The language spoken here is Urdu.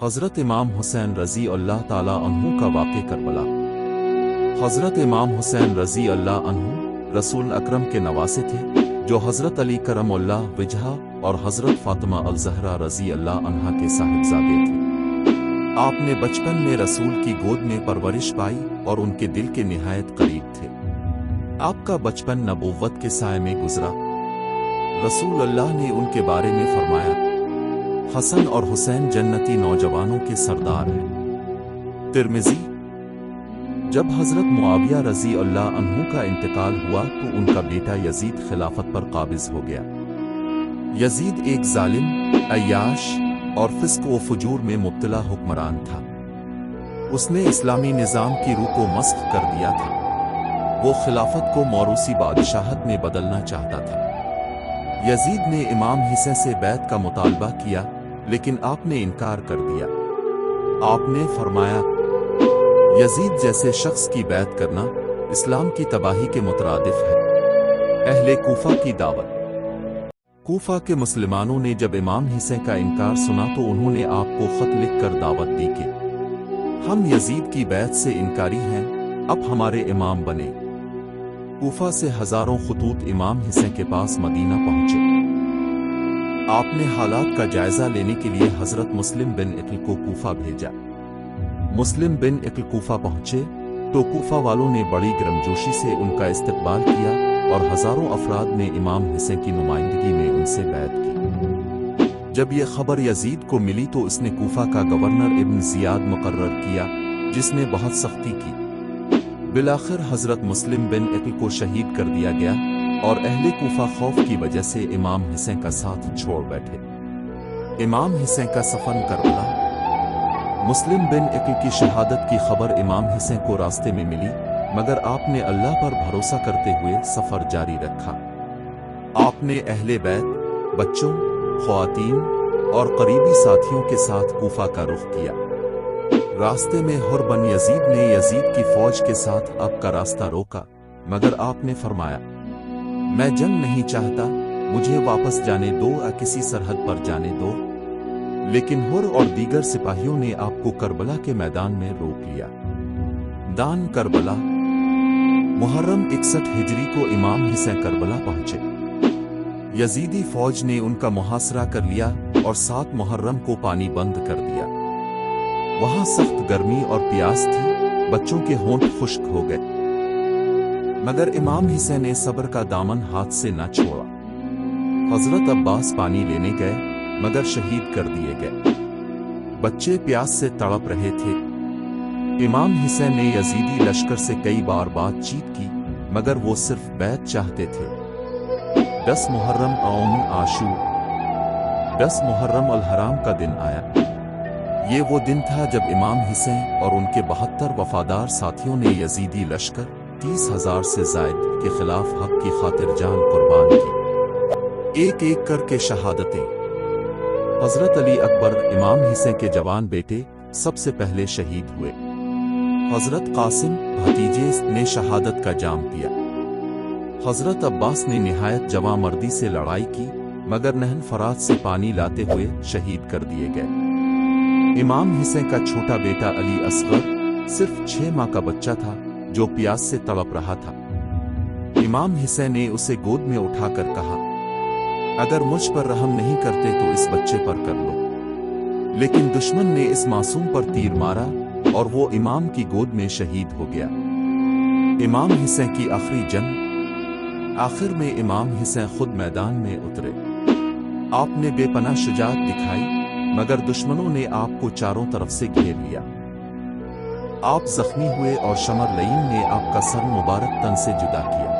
حضرت امام حسین رضی اللہ تعالی عنہ کا واقع کربلا۔ حضرت امام حسین رضی اللہ عنہ رسول اکرم کے نواسے تھے، جو حضرت علی کرم اللہ وجہہ اور حضرت فاطمہ الزہرا رضی اللہ عنہا کے صاحبزادے تھے۔ آپ نے بچپن میں رسول کی گود میں پرورش پائی اور ان کے دل کے نہایت قریب تھے۔ آپ کا بچپن نبوت کے سائے میں گزرا۔ رسول اللہ نے ان کے بارے میں فرمایا، حسن اور حسین جنتی نوجوانوں کے سردار ہیں۔ ترمذی۔ جب حضرت معاویہ رضی اللہ عنہ کا انتقال ہوا تو ان کا بیٹا یزید خلافت پر قابض ہو گیا۔ یزید ایک ظالم، عیاش اور فسق و فجور میں مبتلا حکمران تھا۔ اس نے اسلامی نظام کی روح کو مسخ کر دیا تھا۔ وہ خلافت کو موروثی بادشاہت میں بدلنا چاہتا تھا۔ یزید نے امام حسین سے بیعت کا مطالبہ کیا، لیکن آپ نے انکار کر دیا۔ آپ نے فرمایا، یزید جیسے شخص کی بیعت کرنا اسلام کی تباہی کے مترادف ہے۔ اہل کوفہ کی دعوت۔ کوفہ کے مسلمانوں نے جب امام حسین کا انکار سنا تو انہوں نے آپ کو خط لکھ کر دعوت دی کہ ہم یزید کی بیعت سے انکاری ہیں، اب ہمارے امام بنے۔ کوفہ سے ہزاروں خطوط امام حسین کے پاس مدینہ پہنچے۔ آپ نے حالات کا جائزہ لینے کے لیے حضرت مسلم بن عقل کو کوفہ بھیجا۔ مسلم بن عقل کوفہ پہنچے تو کوفہ والوں نے بڑی گرمجوشی سے ان کا استقبال کیا اور ہزاروں افراد نے امام حسین کی نمائندگی میں ان سے بیعت کی۔ جب یہ خبر یزید کو ملی تو اس نے کوفہ کا گورنر ابن زیاد مقرر کیا، جس نے بہت سختی کی۔ بالآخر حضرت مسلم بن عقل کو شہید کر دیا گیا اور اہل کوفہ خوف کی وجہ سے امام حسین کا ساتھ چھوڑ بیٹھے۔ امام حسین کا سفر کربلا۔ مسلم بن عقل کی شہادت کی خبر امام حسین کو راستے میں ملی، مگر آپ نے اللہ پر بھروسہ کرتے ہوئے سفر جاری رکھا۔ آپ نے اہل بیت، بچوں، خواتین اور قریبی ساتھیوں کے ساتھ کوفہ کا رخ کیا۔ راستے میں حر بن یزید نے یزید کی فوج کے ساتھ آپ کا راستہ روکا، مگر آپ نے فرمایا، میں جنگ نہیں چاہتا، مجھے واپس جانے دو یا کسی سرحد پر جانے دو۔ لیکن حر اور دیگر سپاہیوں نے آپ کو کربلا کے میدان میں روک لیا۔ دان کربلا۔ محرم 61 ہجری کو امام حسین کربلا پہنچے۔ یزیدی فوج نے ان کا محاصرہ کر لیا اور 7 محرم کو پانی بند کر دیا۔ وہاں سخت گرمی اور پیاس تھی، بچوں کے ہونٹ خشک ہو گئے، مگر امام حسین نے صبر کا دامن ہاتھ سے نہ چھوڑا۔ حضرت عباس پانی لینے گئے، مگر شہید کر دیے گئے۔ بچے پیاس سے تڑپ رہے تھے۔ امام حسین نے یزیدی لشکر سے کئی بار بات چیت کی، مگر وہ صرف بیعت چاہتے تھے۔ 10 محرم یوم عاشور۔ 10 محرم الحرام کا دن آیا۔ یہ وہ دن تھا جب امام حسین اور ان کے 72 وفادار ساتھیوں نے یزیدی لشکر 30,000 سے زائد کے خلاف حق کی خاطر جان قربان کی۔ ایک ایک کر کے شہادتیں۔ حضرت علی اکبر امام حسین کے جوان بیٹے سب سے پہلے شہید ہوئے۔ حضرت قاسم بھتیجے نے شہادت کا جام پیا۔ حضرت عباس نے نہایت جواں مردی سے لڑائی کی، مگر نہن فرات سے پانی لاتے ہوئے شہید کر دیے گئے۔ امام حسین کا چھوٹا بیٹا علی اصغر صرف 6 ماہ کا بچہ تھا، جو پیاس سے تڑپ رہا تھا۔ امام حسین نے اسے گود میں اٹھا کر کہا، اگر مجھ پر رحم نہیں کرتے تو اس بچے پر کر لو۔ لیکن دشمن نے اس معصوم پر تیر مارا اور وہ امام کی گود میں شہید ہو گیا۔ امام حسین کی آخری جنگ۔ آخر میں امام حسین خود میدان میں اترے۔ آپ نے بے پناہ شجاعت دکھائی، مگر دشمنوں نے آپ کو چاروں طرف سے گھیر لیا۔ آپ زخمی ہوئے اور شمر لعین نے آپ کا سر مبارک تن سے جدا کیا۔